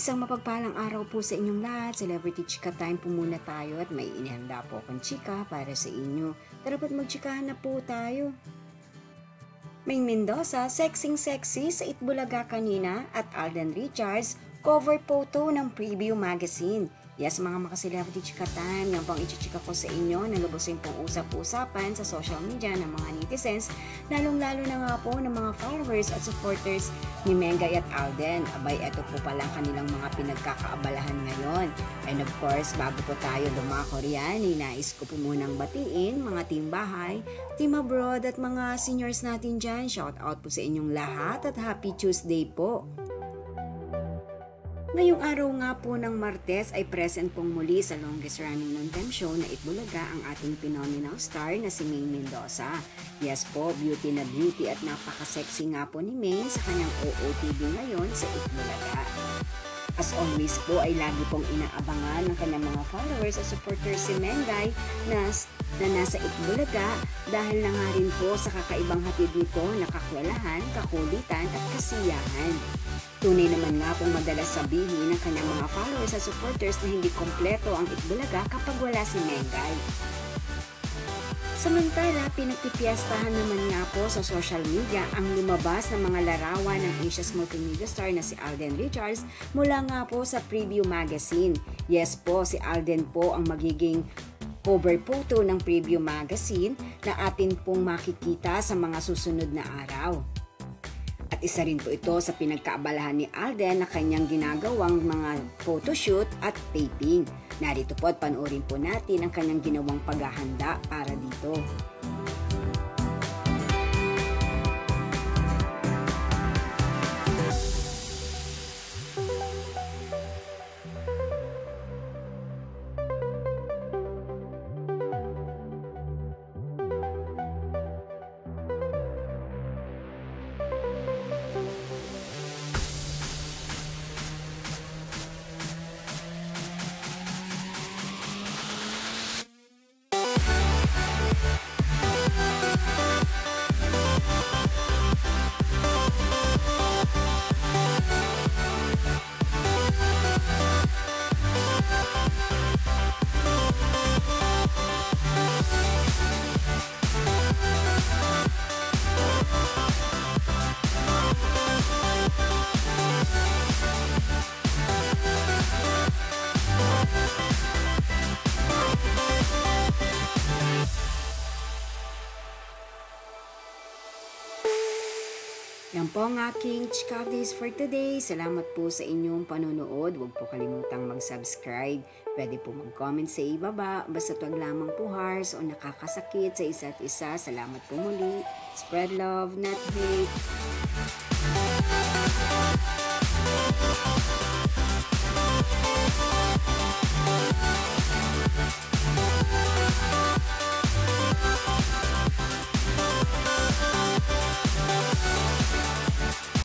Isang mapagpalang araw po sa inyong lahat. Celebrity Chika Time po muna tayo at may inihanda po akong chika para sa inyo. Tara ba't magchikahan na po tayo? Ming Mendoza, sexy sa Itbulaga kanina at Alden Richards, cover photo ng Preview Magazine. Yes, mga makaselebrity chika time, yan pang ichichika ko sa inyo na lubusin pong usap-usapan sa social media ng mga netizens, lalong-lalo na nga po ng mga followers at supporters ni Mengay at Alden. Abay, eto po pala kanilang mga pinagkakaabalahan ngayon. And of course, bago po tayo lumako riyan, nais ko po munang batiin mga team bahay, team abroad at mga seniors natin dyan. Shout out po sa inyong lahat at happy Tuesday po. Ngayong araw nga po ng Martes ay present pong muli sa longest running noontime show na Itbulaga ang ating phenomenal star na si Ming Mendoza. Yes po, beauty na beauty at napaka-sexy nga po ni Ming sa kanyang OOTD ngayon sa Itbulaga. As always po ay lagi pong inaabangan ng kanyang mga followers at supporters si Mengay na nasa Itbulaga dahil na nga rin po sa kakaibang hatid nito na kakwelahan, kakulitan at kasiyahan. Tunay naman nga pong madalas sabihin ng kanyang mga followers at supporters na hindi kompleto ang Itbulaga kapag wala si Mengay. Samantala, pinagpipiyastahan naman nga po sa social media ang lumabas na mga larawan ng Asia's multimedia star na si Alden Richards mula nga po sa Preview Magazine. Yes po, si Alden po ang magiging cover photo ng Preview Magazine na atin pong makikita sa mga susunod na araw. At isa rin po ito sa pinagkaabalahan ni Alden na kanyang ginagawang mga photoshoot at taping. Narito po at panoorin po natin ang kanyang ginawang paghahanda para dito. Yan po ang aking chika updates for today. Salamat po sa inyong panonood. Huwag po kalimutang mag-subscribe. Pwede po mag-comment sa ibaba. Basta wag lamang po harsh o nakakasakit sa isa't isa. Salamat po muli. Spread love, not hate.